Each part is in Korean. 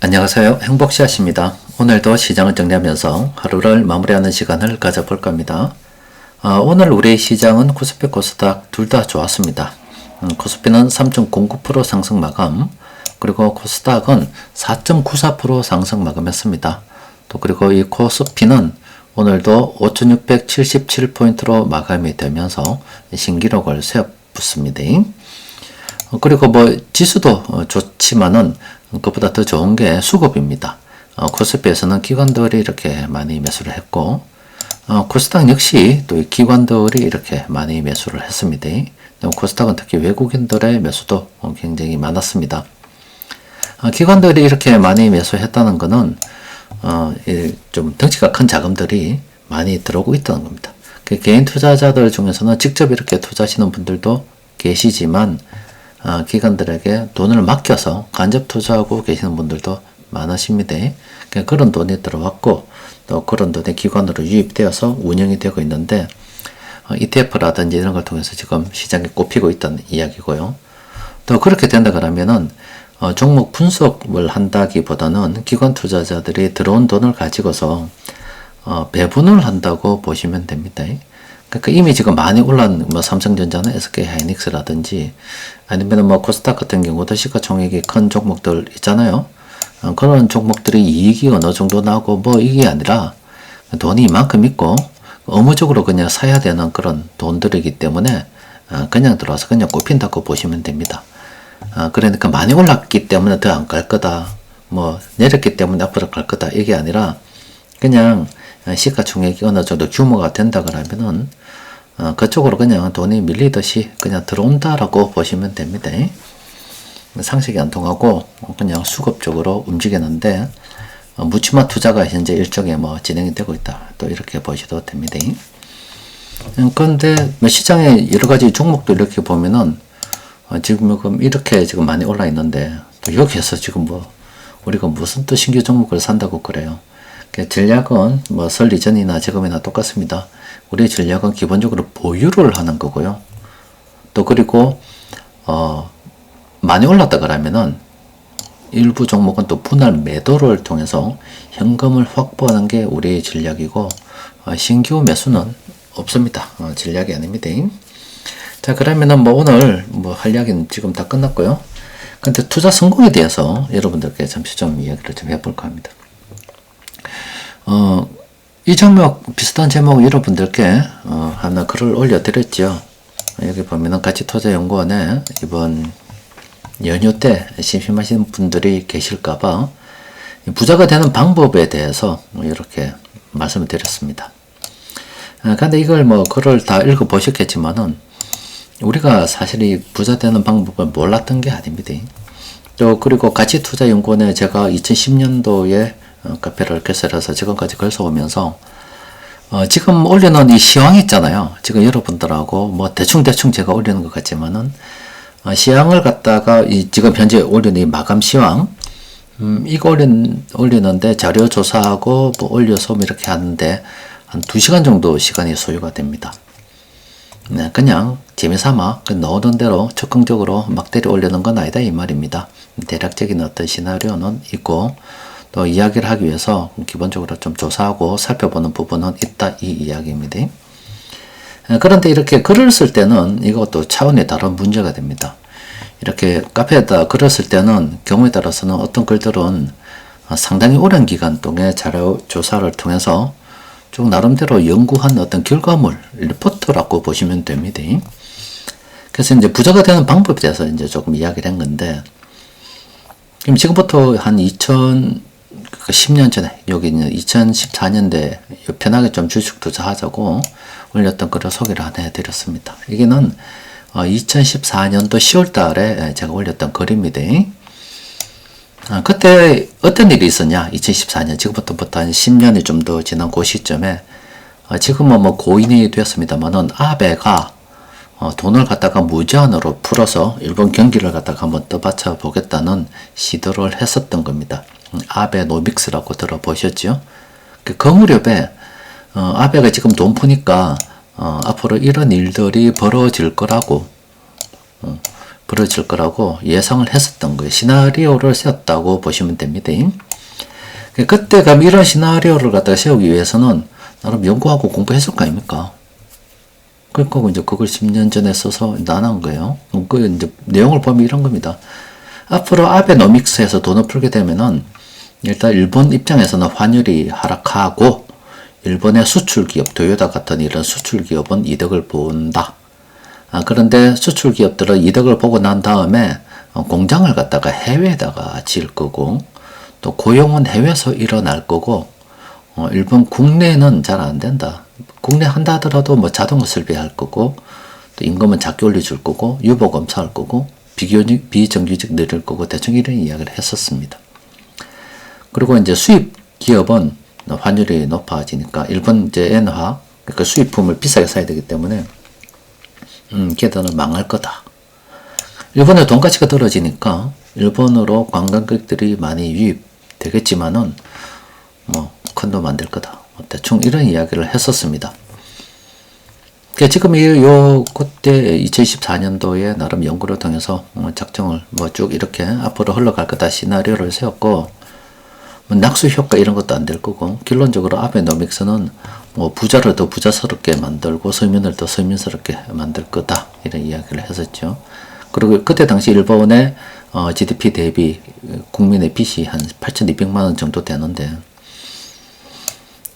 안녕하세요. 행복샷입니다. 오늘도 시장을 정리하면서 하루를 마무리하는 시간을 가져볼까 합니다. 오늘 우리 시장은 코스피, 코스닥 둘 다 좋았습니다. 코스피는 3.09% 상승 마감, 그리고 코스닥은 4.94% 상승 마감했습니다. 또 그리고 이 코스피는 오늘도 5,677포인트로 마감이 되면서 신기록을 세웠습니다. 그리고 지수도 좋지만은 그것보다 더 좋은 게 수급입니다. 코스피에서는 기관들이 이렇게 많이 매수를 했고, 코스닥 역시 또 기관들이 이렇게 많이 매수를 했습니다. 코스닥은 특히 외국인들의 매수도 굉장히 많았습니다. 기관들이 이렇게 많이 매수했다는 것은 좀 덩치가 큰 자금들이 많이 들어오고 있다는 겁니다. 개인 투자자들 중에서는 직접 이렇게 투자하시는 분들도 계시지만 기관들에게 돈을 맡겨서 간접 투자하고 계시는 분들도 많으십니다. 그런 돈이 들어왔고 또 그런 돈이 기관으로 유입되어서 운영이 되고 있는데 ETF라든지 이런 걸 통해서 지금 시장에 꼽히고 있다는 이야기고요. 또 그렇게 된다 그러면은 종목 분석을 한다기보다는 기관 투자자들이 들어온 돈을 가지고서 배분을 한다고 보시면 됩니다. 그러니까 이미 지금 많이 올라온 삼성전자나 SK하이닉스라든지 아니면 코스닥 같은 경우도 시가총액이 큰 종목들 있잖아요. 그런 종목들이 이익이 어느 정도 나고 이게 아니라 돈이 이만큼 있고 의무적으로 그냥 사야 되는 그런 돈들이기 때문에 그냥 들어와서 그냥 꼽힌다고 보시면 됩니다. 그러니까 많이 올랐기 때문에 더 안 갈 거다. 내렸기 때문에 앞으로 갈 거다. 이게 아니라 그냥 시가총액이 어느 정도 규모가 된다 그러면은 그쪽으로 그냥 돈이 밀리듯이 그냥 들어온다라고 보시면 됩니다. 상식이 안 통하고 그냥 수급적으로 움직이는데 묻지마 투자가 현재 일종의 진행이 되고 있다. 또 이렇게 보셔도 됩니다. 그런데 시장에 여러 가지 종목도 이렇게 보면은 지금 이렇게 지금 많이 올라 있는데 또 여기에서 지금 우리가 무슨 또 신규 종목을 산다고 그래요. 전략은 설 이전이나 지금이나 똑같습니다. 우리의 전략은 기본적으로 보유를 하는 거고요. 또 그리고 많이 올랐다 그러면은 일부 종목은 또 분할 매도를 통해서 현금을 확보하는 게 우리의 전략이고 신규 매수는 없습니다. 전략이 아닙니다. 자, 그러면은 오늘 할 이야기는 지금 다 끝났고요. 근데 투자 성공에 대해서 여러분들께 잠시 좀 이야기를 좀 해볼까 합니다. 이 종목 비슷한 제목 여러분들께 하나 글을 올려드렸죠. 여기 보면은 가치투자연구원에 이번 연휴 때 심심하신 분들이 계실까봐 부자가 되는 방법에 대해서 이렇게 말씀을 드렸습니다. 근데 이걸 글을 다 읽어보셨겠지만은 우리가 사실 이 부자 되는 방법을 몰랐던 게 아닙니다. 또 그리고 가치투자연구원에 제가 2010년도에 카페를 개설해서 지금까지 글 써오면서 지금 올려놓은 이 시황 있잖아요. 지금 여러분들하고 대충 제가 올리는 것 같지만은 시황을 갖다가 지금 현재 올린 이 마감 시황 이거 올리는데 자료 조사하고 올려서 이렇게 하는데 한 2시간 정도 시간이 소요가 됩니다. 네, 그냥 재미삼아 넣어둔 대로 적극적으로 막 때려 올리는 건 아니다 이 말입니다. 대략적인 어떤 시나리오는 있고 또 이야기를 하기 위해서 기본적으로 좀 조사하고 살펴보는 부분은 있다 이 이야기입니다. 그런데 이렇게 글을 쓸 때는 이것도 차원이 다른 문제가 됩니다. 이렇게 카페에다 글을 쓸 때는 경우에 따라서는 어떤 글들은 상당히 오랜 기간 동안 자료 조사를 통해서 쭉 나름대로 연구한 어떤 결과물, 리포트라고 보시면 됩니다. 그래서 이제 부자가 되는 방법에 대해서 이제 조금 이야기를 한 건데, 그럼 지금부터 한 10년 전에, 여기는 2014년도에 편하게 좀 주식 투자하자고 올렸던 글을 소개를 하나 해드렸습니다. 이게는 2014년도 10월 달에 제가 올렸던 글입니다. 그때 어떤 일이 있었냐? 2014년, 지금부터 한 10년이 좀 더 지난 그 시점에, 지금은 고인이 되었습니다만은, 아베가 돈을 갖다가 무제한으로 풀어서 일본 경기를 갖다가 한번 떠받쳐 보겠다는 시도를 했었던 겁니다. 아베노믹스라고 들어보셨죠? 그 무렵에 아베가 지금 돈 푸니까 앞으로 이런 일들이 벌어질 거라고 벌어질 거라고 예상을 했었던 거예요. 시나리오를 세웠다고 보시면 됩니다. 그때 가 이런 시나리오를 갖다가 세우기 위해서는 나름 연구하고 공부했을 거 아닙니까? 그러니까 이제 그걸 10년 전에 써서 나눈 거예요. 그 이제 내용을 보면 이런 겁니다. 앞으로 아베노믹스에서 돈을 풀게 되면은 일단 일본 입장에서는 환율이 하락하고 일본의 수출 기업, 도요타 같은 이런 수출 기업은 이득을 본다. 그런데 수출 기업들은 이득을 보고 난 다음에 공장을 갖다가 해외에다가 지을 거고 또 고용은 해외에서 일어날 거고 일본 국내는 잘 안 된다. 국내 한다 하더라도 뭐 자동화 설비할 거고 또 임금은 작게 올려줄 거고 유보 검사할 거고 비정규직 늘릴 거고 대충 이런 이야기를 했었습니다. 그리고 이제 수입 기업은 환율이 높아지니까 일본 이제 엔화 그러니까 수입품을 비싸게 사야 되기 때문에 걔들은 망할 거다. 일본의 돈가치가 떨어지니까 일본으로 관광객들이 많이 유입되겠지만은 뭐 큰 돈 만들 거다. 대충 이런 이야기를 했었습니다. 지금 그때 2024년도에 나름 연구를 통해서 작정을 뭐 쭉 이렇게 앞으로 흘러갈 거다 시나리오를 세웠고 낙수 효과 이런 것도 안 될 거고 결론적으로 아베노믹스는 뭐 부자를 더 부자스럽게 만들고 서민을 더 서민스럽게 만들 거다 이런 이야기를 했었죠. 그리고 그때 당시 일본의 GDP 대비 국민의 빚이 한 8,200만 원 정도 되는데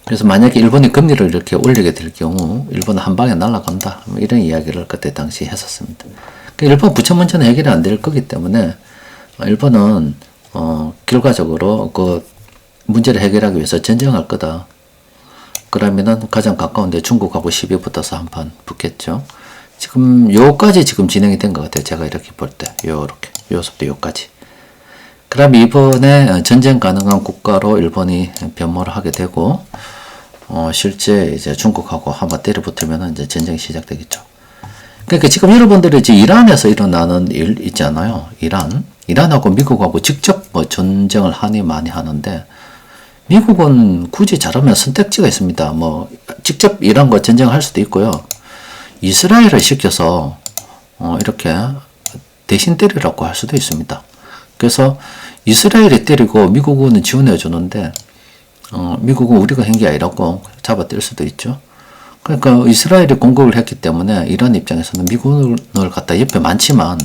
그래서 만약에 일본이 금리를 이렇게 올리게 될 경우 일본은 한 방에 날아간다 이런 이야기를 그때 당시 했었습니다. 일본 부채 문제는 해결이 안 될 거기 때문에 일본은 결과적으로 그 문제를 해결하기 위해서 전쟁할 거다. 그러면은 가장 가까운데 중국하고 시비 붙어서 한판 붙겠죠. 지금 요까지 지금 진행이 된 것 같아요. 제가 이렇게 볼 때 요렇게 요서부터 요까지. 그럼 이번에 전쟁 가능한 국가로 일본이 변모를 하게 되고 실제 이제 중국하고 한번 때려 붙으면 이제 전쟁이 시작되겠죠. 그러니까 지금 여러분들이 이제 이란에서 일어나는 일 있잖아요. 이란하고 미국하고 직접 뭐 전쟁을 많이 하는데 미국은 굳이 잘하면 선택지가 있습니다. 뭐 직접 이란과 전쟁할 수도 있고요. 이스라엘을 시켜서 이렇게 대신 때리라고 할 수도 있습니다. 그래서 이스라엘이 때리고 미국은 지원해 주는데 미국은 우리가 한 게 아니라고 잡아 뗄 수도 있죠. 그러니까 이스라엘이 공격을 했기 때문에 이란 입장에서는 미군을 갖다 옆에 많지만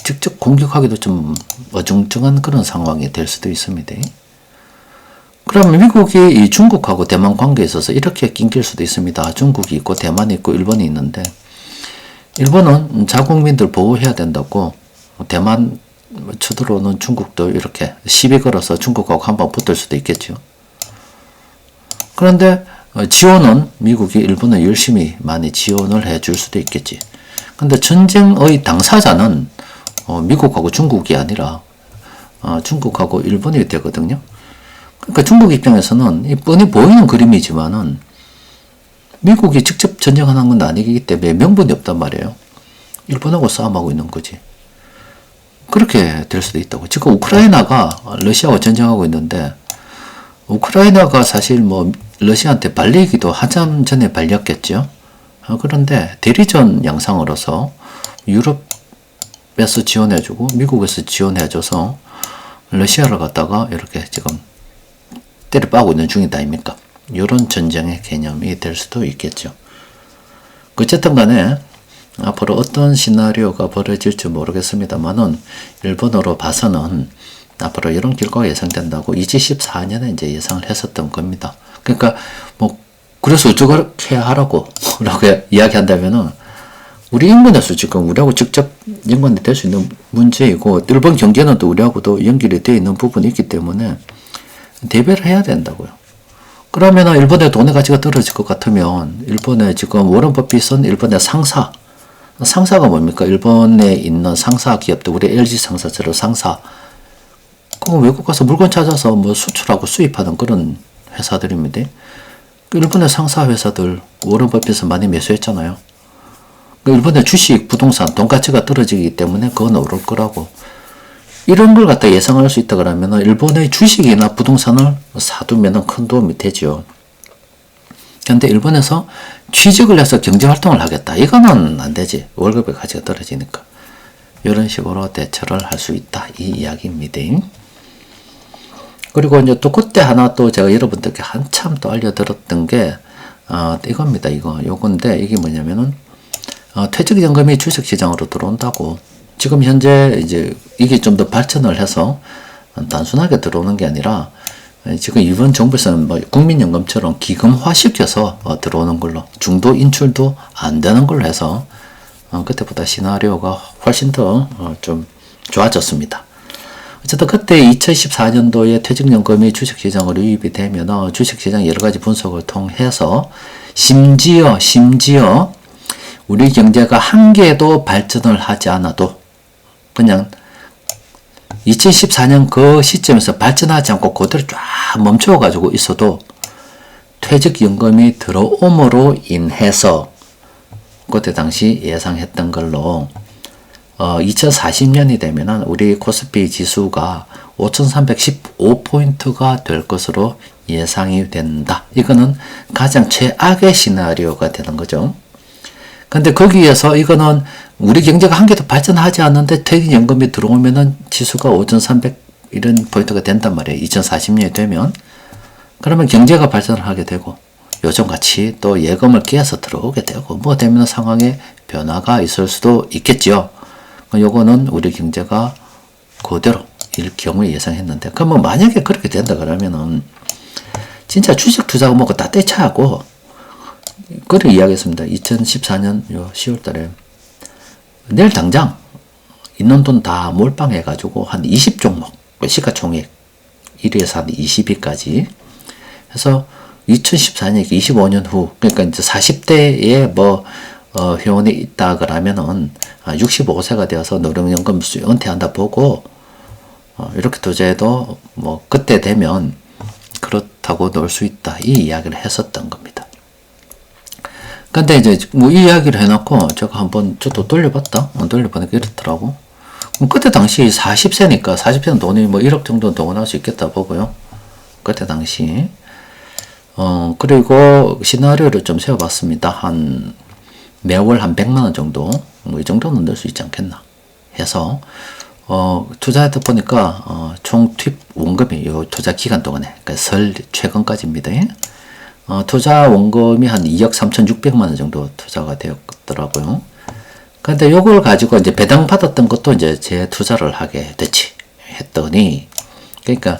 직접 공격하기도 좀 어중중한 그런 상황이 될 수도 있습니다. 그러면 미국이 이 중국하고 대만 관계에 있어서 이렇게 낑길 수도 있습니다. 중국이 있고 대만이 있고 일본이 있는데 일본은 자국민들 보호해야 된다고 대만 쳐들어오는 중국도 이렇게 시비 걸어서 중국하고 한번 붙을 수도 있겠죠. 그런데 지원은 미국이 일본을 열심히 많이 지원을 해줄 수도 있겠지. 근데 전쟁의 당사자는 미국하고 중국이 아니라 중국하고 일본이 되거든요. 그러니까 중국 입장에서는 뻔히 보이는 그림이지만은 미국이 직접 전쟁하는 건 아니기 때문에 명분이 없단 말이에요. 일본하고 싸움하고 있는 거지. 그렇게 될 수도 있다고. 지금 우크라이나가 러시아와 전쟁하고 있는데 우크라이나가 사실 뭐 러시아한테 발리기도 한참 전에 발렸겠죠. 그런데 대리전 양상으로서 유럽에서 지원해주고 미국에서 지원해줘서 러시아를 갖다가 이렇게 지금 때려 빠고 있는 중이다 아닙니까? 이런 전쟁의 개념이 될 수도 있겠죠. 어쨌든 간에 앞으로 어떤 시나리오가 벌어질지 모르겠습니다만은 일본으로 봐서는 앞으로 이런 결과가 예상된다고 2014년에 이제 예상을 했었던 겁니다. 그러니까 뭐 그래서 어떻게 하라고 라고 이야기한다면은 우리 인근의 수 지금 우리하고 직접 연관이 될 수 있는 문제이고 일본 경제는 또 우리하고도 연결이 되어 있는 부분이 있기 때문에 대비를 해야 된다고요. 그러면 일본의 돈의 가치가 떨어질 것 같으면 일본의 지금 워런 버핏은 일본의 상사가 뭡니까? 일본에 있는 상사 기업들 우리 LG 상사처럼 상사 그럼 외국 가서 물건 찾아서 뭐 수출하고 수입하는 그런 회사들입니다. 일본의 상사 회사들 워런 버핏은 많이 매수했잖아요. 일본의 주식, 부동산, 돈 가치가 떨어지기 때문에 그건 오를 거라고. 이런 걸 갖다 예상할 수 있다 그러면 일본의 주식이나 부동산을 사두면 큰 도움이 되죠. 그런데 일본에서 취직을 해서 경제활동을 하겠다. 이거는 안 되지. 월급의 가치가 떨어지니까. 이런 식으로 대처를 할 수 있다. 이 이야기입니다. 그리고 이제 또 그때 하나 또 제가 여러분들께 한참 또 알려드렸던 게, 이겁니다. 요건데, 이게 뭐냐면은, 퇴직연금이 주식시장으로 들어온다고. 지금 현재 이제 이게 좀 더 발전을 해서 단순하게 들어오는 게 아니라, 지금 이번 정부에서는 뭐 국민연금처럼 기금화시켜서 들어오는 걸로, 중도 인출도 안 되는 걸로 해서, 그때보다 시나리오가 훨씬 더 좀 좋아졌습니다. 어쨌든 그때 2014년도에 퇴직연금이 주식시장으로 유입이 되면 주식시장 여러가지 분석을 통해서 심지어 우리 경제가 한 개도 발전을 하지 않아도 그냥 2014년 그 시점에서 발전하지 않고 그대로 쫙 멈춰가지고 있어도 퇴직연금이 들어옴으로 인해서 그때 당시 예상했던 걸로 2040년이 되면은 우리 코스피 지수가 5315포인트가 될 것으로 예상이 된다. 이거는 가장 최악의 시나리오가 되는 거죠. 근데 거기에서 이거는 우리 경제가 한 개도 발전하지 않는데 퇴직연금이 들어오면은 지수가 5300 이런 포인트가 된단 말이에요. 2040년이 되면. 그러면 경제가 발전을 하게 되고 요즘같이 또 예금을 끼어서 들어오게 되고 뭐 되면 상황에 변화가 있을 수도 있겠죠. 요거는 우리 경제가 그대로 일 경우에 예상했는데, 그러면 만약에 그렇게 된다 그러면은 진짜 주식 투자가 뭐고 다 떼차하고, 그걸 이야기했습니다. 2014년 10월 달에 내일 당장 있는 돈 다 몰빵해가지고 한 20종목, 시가총액 1위에서 한 20위까지 해서 2014년, 25년 후, 그러니까 이제 40대에 뭐 회원이 있다 그러면은 65세가 되어서 노령연금 은퇴한다 보고 이렇게 투자해도 뭐 그때 되면 그렇다고 놓을 수 있다. 이 이야기를 했었던 겁니다. 근데 이제 뭐 이 이야기를 해놓고 제가 한번 저도 돌려봤다. 돌려보니까 이렇더라고. 그때 당시 40세니까 40세는 돈이 뭐 1억 정도 동원할 수 있겠다 보고요. 그때 당시. 그리고 시나리오를 좀 세워봤습니다. 매월 한 100만원 정도, 뭐 이 정도는 넣을 수 있지 않겠나 해서, 투자하다 보니까, 총 투입 원금이 요 투자 기간 동안에, 그러니까 설 최근까지입니다. 투자 원금이 한 2억 3,600만원 정도 투자가 되었더라고요. 근데 요걸 가지고 이제 배당 받았던 것도 이제 재 투자를 하게 됐지. 했더니, 그러니까,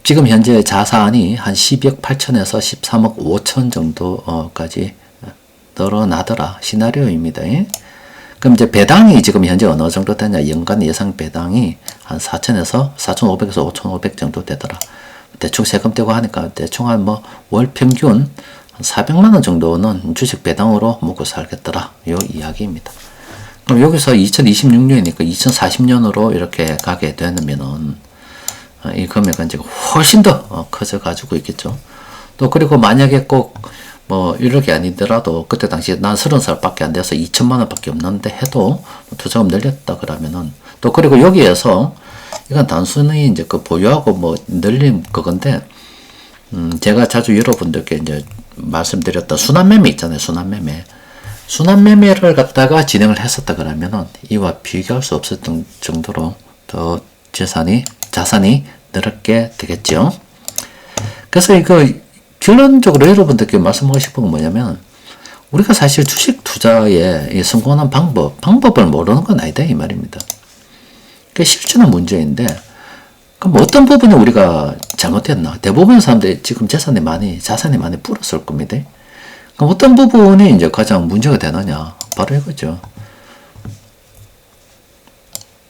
지금 현재 자산이 한 12억 8천에서 13억 5천 정도까지 늘어나더라 시나리오입니다. 그럼 이제 배당이 지금 현재 어느 정도 되냐? 연간 예상 배당이 한 4천에서 4,500에서 5,500 정도 되더라. 대충 세금 떼고 하니까 대충 한 뭐 월 평균 한 400만 원 정도는 주식 배당으로 먹고 살겠더라. 요 이야기입니다. 그럼 여기서 2026년이니까 2040년으로 이렇게 가게 되면은 이 금액은 이제 훨씬 더 커져 가지고 있겠죠. 또 그리고 만약에 꼭 뭐 이렇게 아니더라도 그때 당시에 난 30살밖에 안 돼서 2천만 원밖에 없는데 해도 투자금 늘렸다 그러면은, 또 그리고 여기에서 이건 단순히 이제 그 보유하고 뭐 늘린 그건데, 제가 자주 여러분들께 이제 말씀드렸던 순환매매 있잖아요. 순환매매를 갖다가 진행을 했었다 그러면은 이와 비교할 수 없었던 정도로 더 자산이 늘게 되겠죠. 그래서 이거 결론적으로 여러분들께 말씀하고 싶은 건 뭐냐면, 우리가 사실 주식 투자에 성공하는 방법을 모르는 건 아니다 이 말입니다. 그게 실천은 문제인데, 그럼 어떤 부분이 우리가 잘못했나? 대부분의 사람들이 지금 자산이 많이 불었을 겁니다. 그럼 어떤 부분이 이제 가장 문제가 되느냐? 바로 이거죠.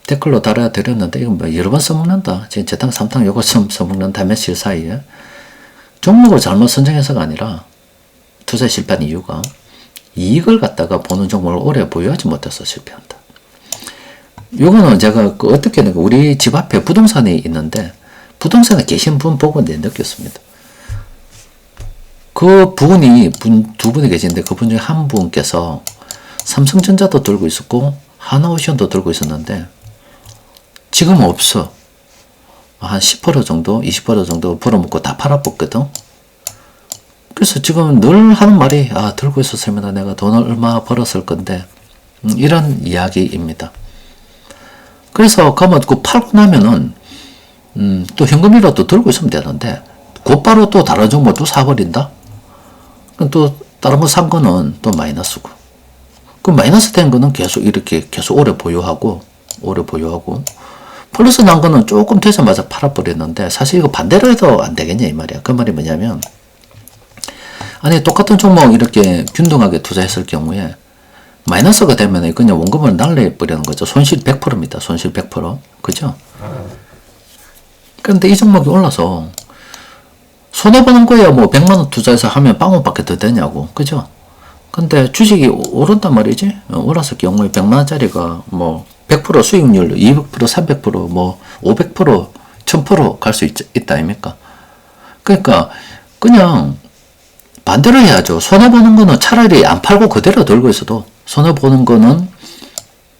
댓글로 달아드렸는데, 이거 뭐 여러 번 써먹는다. 지금 재탕, 3탕 요거 써먹는다. 며칠 사이에. 종목을 잘못 선정해서가 아니라, 투자 실패한 이유가, 이익을 갖다가 보는 종목을 오래 보유하지 못해서 실패한다. 요거는 제가 어떻게든 우리 집 앞에 부동산이 있는데, 부동산에 계신 분 보고 느꼈습니다. 그 분이, 두 분이 계시는데, 그분 중에 한 분께서 삼성전자도 들고 있었고, 하나오션도 들고 있었는데, 지금 없어. 한 10% 정도, 20% 정도 벌어먹고 다 팔아먹거든. 그래서 지금 늘 하는 말이, 들고 있었으면 내가 돈을 얼마 벌었을 건데, 이런 이야기입니다. 그래서 그러면 그 팔고 나면은 또 현금이라도 들고 있으면 되는데 곧바로 또 다른 종목 또 사버린다? 그럼 또 다른 거 산 거는 또 마이너스고, 그 마이너스 된 거는 계속 이렇게 계속 오래 보유하고 플러스 난 거는 조금 되자마자 팔아버렸는데, 사실 이거 반대로 해도 안 되겠냐 이 말이야. 그 말이 뭐냐면, 아니 똑같은 종목 이렇게 균등하게 투자했을 경우에 마이너스가 되면 그냥 원금을 날려버리는 거죠. 손실 100%입니다. 손실 100%. 그죠? 그런데 이 종목이 올라서 손해보는 거야. 뭐 100만원 투자해서 하면 빵원밖에 더 되냐고. 그죠? 근데 주식이 오른단 말이지. 올랐을 경우에 100만원짜리가 뭐 100% 수익률, 200%, 300%, 뭐 500%, 1000% 갈 수 있다 아닙니까? 그러니까 그냥 반대로 해야죠. 손해보는 거는 차라리 안 팔고 그대로 들고 있어도, 손해보는 거는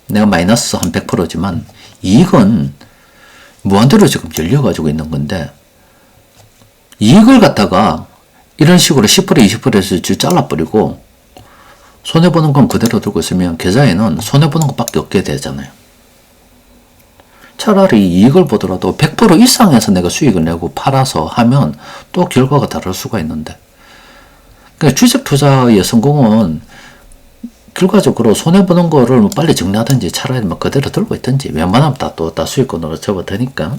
내가 마이너스 한 100%지만 이익은 무한대로 지금 열려가지고 있는 건데, 이익을 갖다가 이런 식으로 10% 20%에서 잘라버리고 손해보는 건 그대로 들고 있으면 계좌에는 손해보는 것밖에 없게 되잖아요. 차라리 이익을 보더라도 100% 이상에서 내가 수익을 내고 팔아서 하면 또 결과가 다를 수가 있는데, 그러니까 주식 투자의 성공은 결과적으로 손해보는 거를 빨리 정리하든지 차라리 뭐 그대로 들고 있든지 웬만하면 다 수익권으로 접어드니까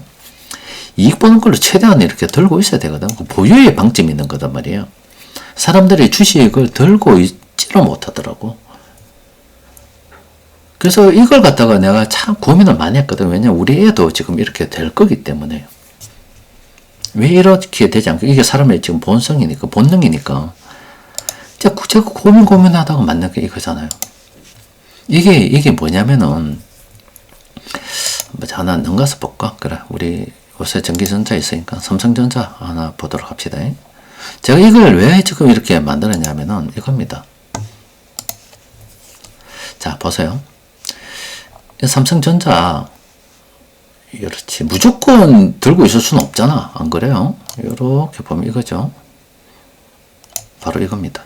이익 보는 걸로 최대한 이렇게 들고 있어야 되거든. 보유의 방점이 있는 거단 말이에요. 사람들이 주식을 들고 있지를 못하더라고. 그래서 이걸 갖다가 내가 참 고민을 많이 했거든. 왜냐면 우리 애도 지금 이렇게 될 거기 때문에요. 왜 이렇게 되지 않고, 이게 사람의 지금 본성이니까, 본능이니까. 제가 고민하다가 만난 게 이거잖아요. 이게 뭐냐면은, 하나 넘가서 볼까? 그래. 우리 요새 전기전자 있으니까 삼성전자 하나 보도록 합시다. 제가 이걸 왜 지금 이렇게 만들었냐면은 이겁니다. 자, 보세요. 삼성전자, 이렇지. 무조건 들고 있을 수는 없잖아. 안 그래요? 이렇게 보면 이거죠. 바로 이겁니다.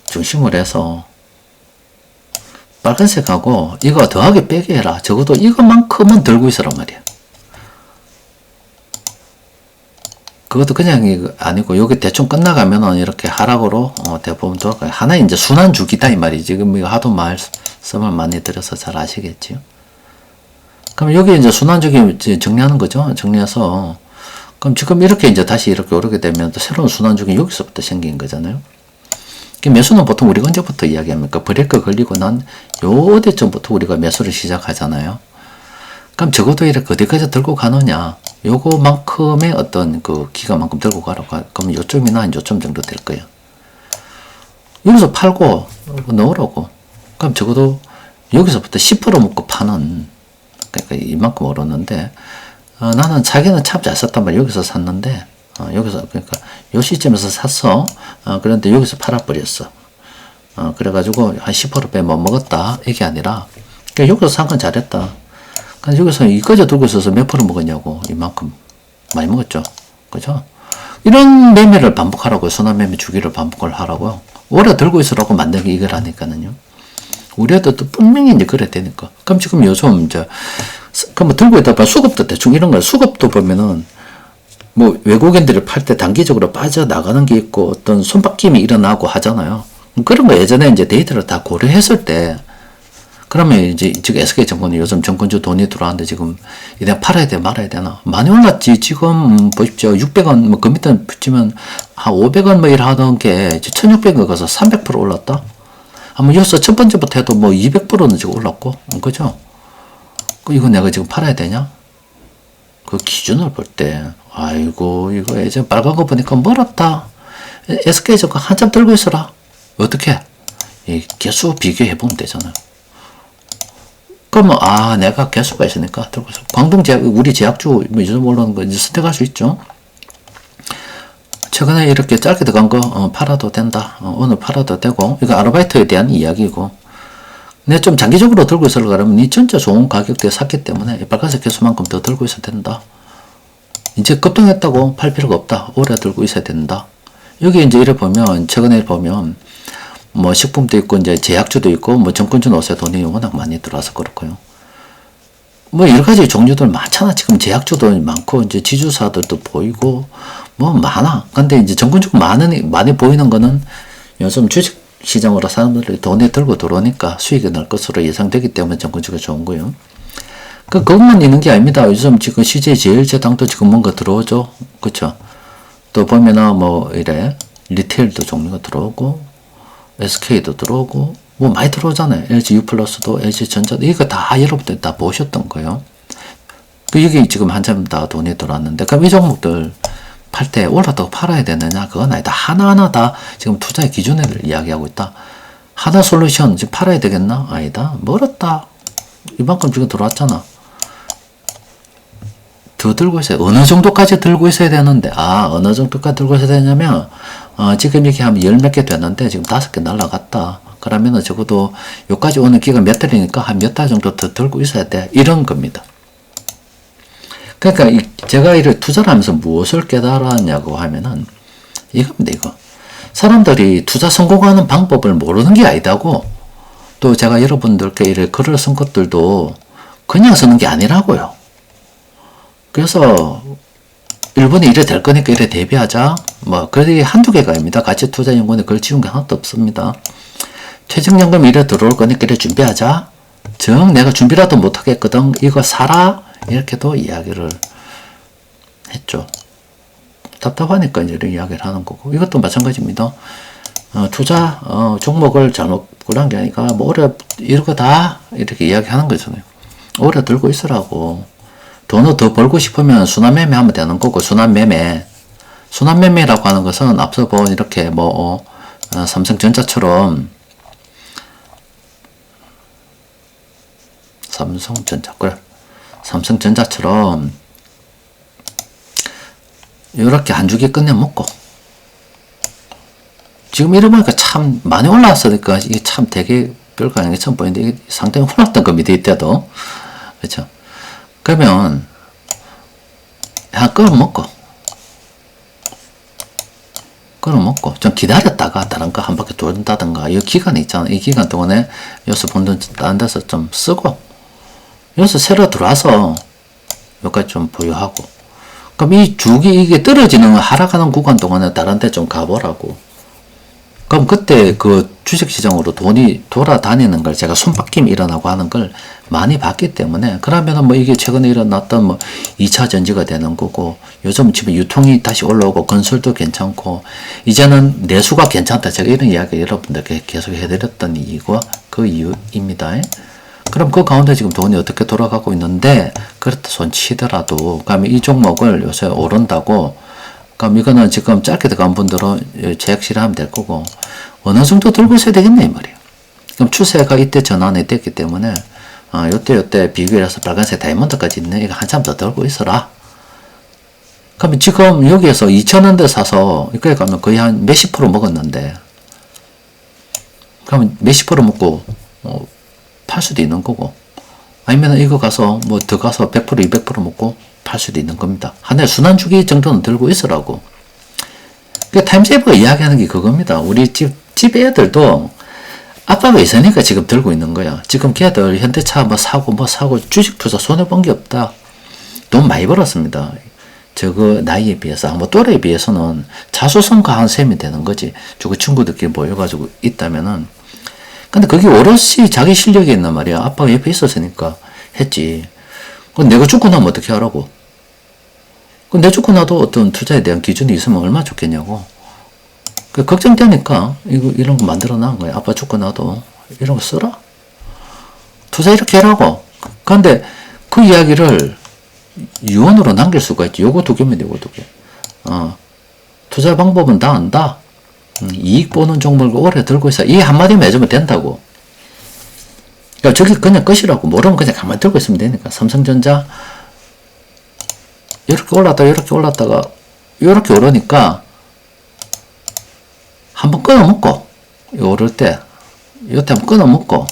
중심을 해서 빨간색하고 이거 더하기 빼기 해라. 적어도 이것만큼은 들고 있으란 말이야. 그것도 그냥 아니고, 여기 대충 끝나가면은 이렇게 하락으로 대부분 돌아가요. 하나의 이제 순환 주기다 이 말이지. 지금 이거 하도 말씀을 많이 드려서 잘 아시겠지요. 그럼 여기 이제 순환 주기 정리하는 거죠. 정리해서 그럼 지금 이렇게 이제 다시 이렇게 오르게 되면 또 새로운 순환 주기 여기서부터 생긴 거잖아요. 매수는 보통 우리가 언제부터 이야기합니까? 브레이크 걸리고 난 요 대쯤부터 우리가 매수를 시작하잖아요. 그럼 적어도 이렇게 어디까지 들고 가느냐, 요거만큼의 어떤 그 기간만큼 들고 가라고. 그러면 요점이나 요점 정도 될 거예요. 여기서 팔고 넣으라고. 그럼 적어도 여기서부터 10% 먹고 파는, 그러니까 이만큼 오르는데, 나는 자기는 참 잘 샀단 말이야. 여기서 샀는데, 여기서, 그러니까 요 시점에서 샀어. 그런데 여기서 팔아버렸어. 그래가지고 한 10% 빼 못 먹었다. 이게 아니라, 그러니까 여기서 산 건 잘했다. 그래서 여기서 이까지 들고 있어서 몇 프로 먹었냐고. 이만큼 많이 먹었죠. 그죠? 이런 매매를 반복하라고요. 순환 매매 주기를 반복을 하라고요. 오래 들고 있으라고 만든 게 이거라니까는요. 우리 애들도 분명히 이제 그래 되니까. 그럼 지금 요즘 이제, 그럼 들고 있다 보면 수급도 대충 이런 거예요. 수급도 보면은, 뭐 외국인들이 팔 때 단기적으로 빠져나가는 게 있고 어떤 손바뀜이 일어나고 하잖아요. 그런 거 예전에 이제 데이터를 다 고려했을 때, 그러면 이제 지금 SK증권이 요즘 정권주 돈이 들어왔는데 지금 이제 팔아야 돼 말아야 되나? 많이 올랐지. 지금 보십시오. 600원 뭐 그 밑에 붙이면 한 500원 뭐 이러던 게 1600원 가서 300% 올랐다. 한번 여기서 첫 번째부터 해도 뭐 200%는 지금 올랐고, 그죠? 이거 내가 지금 팔아야 되냐? 그 기준을 볼 때, 아이고 이거 예전 빨간 거 보니까 멀었다. SK증권 한참 들고 있어라. 어떻게? 이 개수 비교해 보면 되잖아요. 그러면 내가 개수가 있으니까 들고 있어. 광동제약, 우리 제약주 뭐 요즘 올라오는 거 이제 선택할 수 있죠. 최근에 이렇게 짧게 들어간 거 팔아도 된다. 오늘 팔아도 되고, 이거 아르바이트에 대한 이야기고. 근데 좀 장기적으로 들고 있으려고 그러면 이 진짜 좋은 가격대에 샀기 때문에 빨간색 개수만큼 더 들고 있어야 된다. 이제 급등했다고 팔 필요가 없다. 오래 들고 있어야 된다. 여기 이제 이래 보면, 최근에 보면 뭐 식품도 있고 이제 제약주도 있고 뭐 정권주 노세 돈이 워낙 많이 들어와서 그렇고요. 뭐 여러 가지 종류들 많잖아. 지금 제약주도 많고 이제 지주사들도 보이고 뭐 많아. 근데 이제 정권주가 많이 보이는 거는 요즘 주식 시장으로 사람들이 돈이 들고 들어오니까 수익이 날 것으로 예상되기 때문에 정권주가 좋은 거예요. 그것만 있는 게 아닙니다. 요즘 지금 CJ제일제당도 지금 뭔가 들어오죠. 그쵸? 또 보면은 뭐 이래 리테일도 종류가 들어오고 SK도 들어오고 뭐 많이 들어오잖아요. LG U+도 LG전자도 이거 다 여러분들 다 보셨던 거예요. 여기 지금 한참 다 돈이 들어왔는데 그럼 이 종목들 팔 때 올랐다고 팔아야 되느냐? 그건 아니다. 하나하나 다 지금 투자의 기준을 이야기하고 있다. 하나솔루션 지금 팔아야 되겠나? 아니다. 멀었다. 이만큼 지금 들어왔잖아. 더 들고 있어요. 어느 정도까지 들고 있어야 되는데, 어느 정도까지 들고 있어야 되냐면, 지금 이렇게 하면 10몇 개 됐는데, 지금 5개 날라갔다. 그러면은 적어도 여기까지 오는 기간 몇 달이니까 한 몇 달 정도 더 들고 있어야 돼. 이런 겁니다. 그러니까 제가 이를 투자를 하면서 무엇을 깨달았냐고 하면은, 이겁니다, 이거. 사람들이 투자 성공하는 방법을 모르는 게 아니다고, 또 제가 여러분들께 이를 글을 쓴 것들도 그냥 쓰는 게 아니라고요. 그래서 일본이 이래 될 거니까 이래 대비하자. 뭐 그게 한두 개가 아닙니다. 가치투자연구원에 글 지운 게 하나도 없습니다. 퇴직연금 이래 들어올 거니까 이래 준비하자. 내가 준비라도 못하겠거든. 이거 사라. 이렇게도 이야기를 했죠. 답답하니까 이런 이야기를 하는 거고. 이것도 마찬가지입니다. 투자 종목을 잘못 고른 게 아니라 뭐 오래 이거 다 이렇게 이야기하는 거잖아요. 오래 들고 있으라고. 돈을 더 벌고 싶으면 순환매매 하면 되는 거고, 순환매매라고 하는 것은 앞서 본 이렇게 삼성전자처럼, 삼성전자처럼, 이렇게 한 주기 끝내 먹고, 지금 이러보니까 참 많이 올라왔으니까 이게 참 되게 별거 아닌 게 처음 보이는데, 이게 상당히 올랐던 겁니다, 이때도. 그렇죠. 그러면 끊어먹고 좀 기다렸다가 다른 거 한 바퀴 돈다든가 이 기간이 있잖아. 이 기간 동안에 여기서 본 돈 다른 데서 좀 쓰고 여기서 새로 들어와서 여기까지 좀 보유하고 그럼 이 주기 이게 떨어지는 하락하는 구간 동안에 다른 데 좀 가보라고. 그럼 그때 그 주식시장으로 돈이 돌아다니는 걸 제가 손바뀜 일어나고 하는 걸 많이 봤기 때문에 그러면은 뭐 이게 최근에 일어났던 뭐 2차 전지가 되는 거고 요즘 지금 유통이 다시 올라오고 건설도 괜찮고 이제는 내수가 괜찮다. 제가 이런 이야기 여러분들께 계속 해드렸던 이유가 그 이유입니다. 그럼 그 가운데 지금 돈이 어떻게 돌아가고 있는데 그렇다 손 치더라도 그러면 이 종목을 요새 오른다고 그럼 이거는 지금 짧게 들어간 분들은 제약 실하면 될 거고 어느 정도 들고 있어야 되겠네 이 말이에요. 그럼 추세가 이때 전환이 됐기 때문에 요때 비교해서 빨간색 다이아몬드까지 있네. 이거 한참 더 들고 있어라. 그러면 지금 여기에서 2,000원대 사서 이거에 가면 거의 한 몇십 프로 먹었는데 그러면 몇십 프로 먹고 팔 수도 있는 거고 아니면 이거 가서 뭐 더 가서 100% 200% 먹고 팔 수도 있는 겁니다. 한 해 순환주기 정도는 들고 있으라고. 그러니까 타임세이버가 이야기하는 게 그겁니다. 우리 집 애들도 아빠가 있으니까 지금 들고 있는 거야. 지금 걔들 현대차 뭐 사고 주식 투자 손해본 게 없다. 돈 많이 벌었습니다. 저거 나이에 비해서 뭐 또래에 비해서는 자수성가한 셈이 되는 거지. 저거 친구들끼리 모여가지고 있다면은 근데 그게 오롯이 자기 실력이 있단 말이야. 아빠가 옆에 있었으니까 했지. 그럼 내가 죽고 나면 어떻게 하라고? 그럼 내 죽고 나도 어떤 투자에 대한 기준이 있으면 얼마나 좋겠냐고. 그 걱정되니까 이런 거 만들어 놓은 거야. 아빠 죽고 나도 이런 거 써라. 투자 이렇게 해라고. 그런데 그 이야기를 유언으로 남길 수가 있지. 요거 두 개면 요거 두 개. 투자 방법은 다 안다. 이익 보는 종목을 오래 들고 있어. 이 한마디만 해주면 된다고. 그러니까 저기 그냥 끝이라고. 모르면 그냥 가만히 들고 있으면 되니까. 삼성전자 이렇게 올랐다가 이렇게 오르니까 한번 끊어먹고 오를 때 요때 한번 끊어먹고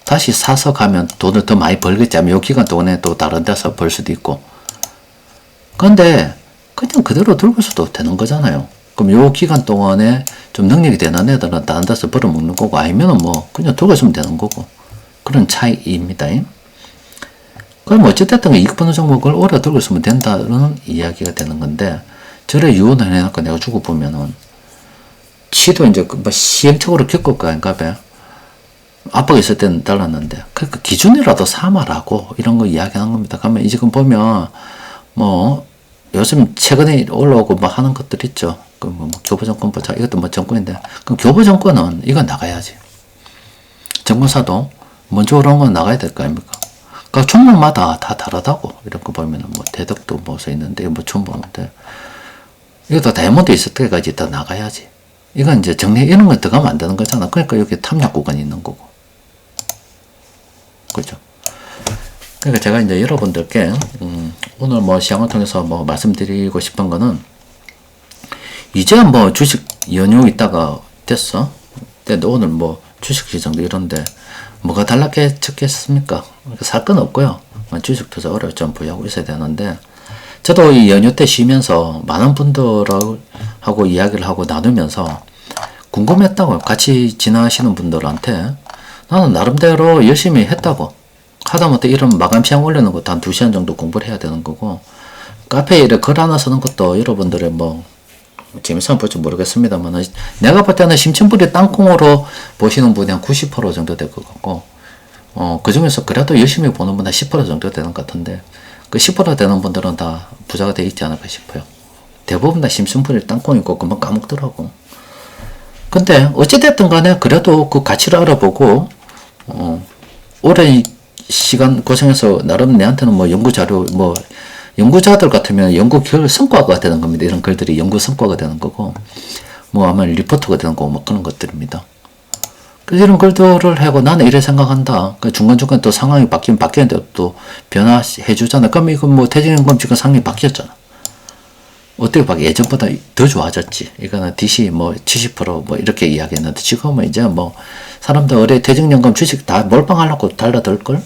다시 사서 가면 돈을 더 많이 벌겠지. 요 기간 동안에 또 다른 데서 벌 수도 있고. 근데 그냥 그대로 들고 있어도 되는 거잖아요. 그럼 요 기간 동안에 좀 능력이 되는 애들은 다른 데서 벌어먹는 거고, 아니면은 뭐 그냥 두고 있으면 되는 거고, 그런 차이입니다. 그럼 어찌됐든 이익 보는 종목을 오래 들고 있으면 된다는 이야기가 되는 건데, 저래 유언을 해놓고 내가 주고 보면은 지도 이제 뭐 시행착오를 겪을 거 아닌가 봐. 압박이 있을 때는 달랐는데, 그러니까 기준이라도 삼아라고 이런 거 이야기하는 겁니다. 그러면 지금 보면 뭐 요즘 최근에 올라오고 뭐 하는 것들 있죠. 그 뭐 교보정권 보자, 이것도 뭐 정권인데, 그럼 교보정권은 이거 나가야지. 정권사도 먼저 오른 건 나가야 될 거 아닙니까? 그러니까 종목마다 다 다르다고. 이런 거 보면은 뭐 대덕도 뭐 써 있는데 뭐 처음 보는데, 이것도 다이아몬드 있을 때까지 다 나가야지. 이건 이제 정리 이런 거 들어가면 안 되는 거잖아. 그러니까 여기 탐락 구간이 있는 거고. 그죠? 그러니까 제가 이제 여러분들께, 오늘 뭐 시장을 통해서 뭐 말씀드리고 싶은 거는, 이제 뭐 주식 연휴 있다가 됐어. 근데 오늘 뭐 주식 시장도 이런데, 뭐가 달라졌겠습니까? 살 건 없고요. 주식 투자 어려울 좀 부여하고 있어야 되는데, 저도 이 연휴 때 쉬면서 많은 분들하고 이야기를 하고 나누면서 궁금했다고요. 같이 지나시는 분들한테 나는 나름대로 열심히 했다고. 하다못해 이런 마감 시간 올리는 것도 한 2시간 정도 공부를 해야 되는 거고, 카페에 이렇게 글 하나 쓰는 것도 여러분들의 뭐 재밌으면 볼지 모르겠습니다만, 내가 볼 때는 심층뿌리 땅콩으로 보시는 분이 한 90% 정도 될 것 같고, 그 중에서 그래도 열심히 보는 분은 10% 정도 되는 것 같은데, 그 10% 되는 분들은 다 부자가 되어 있지 않을까 싶어요. 대부분 다 심층뿌리 땅콩이고 금방 까먹더라고. 근데 어찌됐든 간에 그래도 그 가치를 알아보고, 오랜 시간 고생해서 나름 내한테는 뭐 연구자료, 뭐 연구자들 같으면 연구 결 성과가 되는 겁니다. 이런 글들이 연구 성과가 되는 거고, 뭐 아마 리포트가 되는 거고, 뭐 그런 것들입니다. 그래서 이런 글들을 하고 나는 이래 생각한다. 중간중간 또 상황이 바뀌면 바뀌는데 또 변화해 주잖아. 그럼 이거 뭐 퇴직연금 지금 상황이 바뀌었잖아. 어떻게 바뀌? 예전보다 더 좋아졌지. 이거는 DC 뭐 70% 이렇게 이야기했는데, 지금은 이제 뭐 사람들 어뢰 퇴직연금 주식 다 몰빵하려고 달라들걸?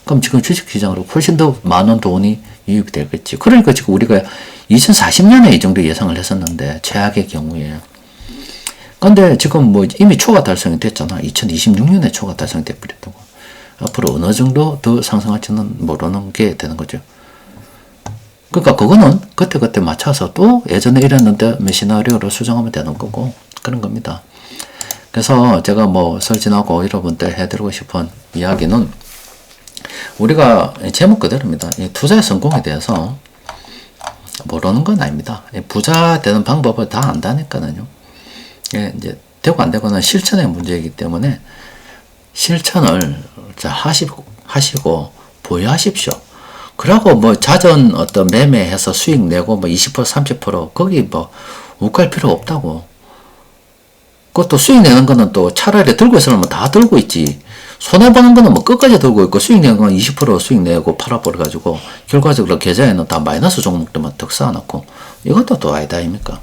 그럼 지금 주식시장으로 훨씬 더 많은 돈이 유입이 되겠지. 그러니까 지금 우리가 2040년에 이 정도 예상을 했었는데, 최악의 경우에. 근데 지금 뭐 이미 초과 달성이 됐잖아. 2026년에 초과 달성이 돼버렸다고. 앞으로 어느 정도 더 상승할지는 모르는 게 되는 거죠. 그러니까 그거는 그때 맞춰서 또 예전에 이랬는데 몇 시나리오로 수정하면 되는 거고, 그런 겁니다. 그래서 제가 뭐 설진하고 여러분들 해드리고 싶은 이야기는, 우리가 제목 그대로입니다. 이 투자의 성공에 대해서 모르는 건 아닙니다. 부자 되는 방법을 다 안다니까요. 예, 이제 되고 안 되고는 실천의 문제이기 때문에 실천을 하시고 보유하십시오. 그러고 뭐 자전 어떤 매매해서 수익 내고 뭐 20% 30% 거기 뭐 욱할 필요 없다고. 그것도 수익 내는 거는 또 차라리 들고 있으면 다 들고 있지. 손해보는 거는 뭐 끝까지 들고 있고, 수익 내는 건 20% 수익 내고 팔아버려가지고 결과적으로 계좌에는 다 마이너스 종목들만 득 쌓아놓고, 이것도 또 아니다 아닙니까?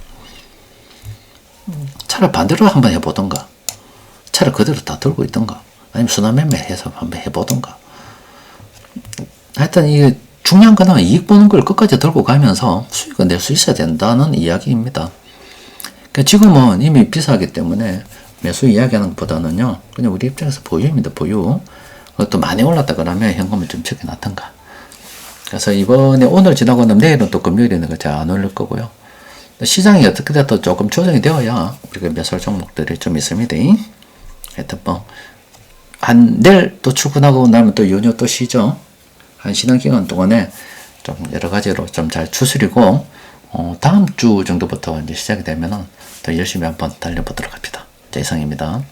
차라리 반대로 한번 해보던가, 차라리 그대로 다 들고 있던가, 아니면 순환매매 해서 한번 해보던가. 하여튼 이게 중요한 거는 이익 보는 걸 끝까지 들고 가면서 수익을 낼 수 있어야 된다는 이야기입니다. 그러니까 지금은 이미 비싸기 때문에 매수 이야기하는 것보다는요, 그냥 우리 입장에서 보유입니다. 보유. 그것도 많이 올랐다 그러면 현금을 좀 적어놨던가. 그래서 이번에 오늘 지나고 나면 내일은 또 금요일이니까 잘 안 올릴 거고요. 시장이 어떻게 돼도 조금 조정이 되어야 우리가 매수할 종목들이 좀 있습니다. 하여튼 뭐 내일 또 출근하고 나면 또 연휴 또 쉬죠. 한 쉬는 기간 동안에 좀 여러 가지로 좀 잘 추스리고, 다음 주 정도부터 이제 시작이 되면은 더 열심히 한번 달려보도록 합니다. 자, 이상입니다.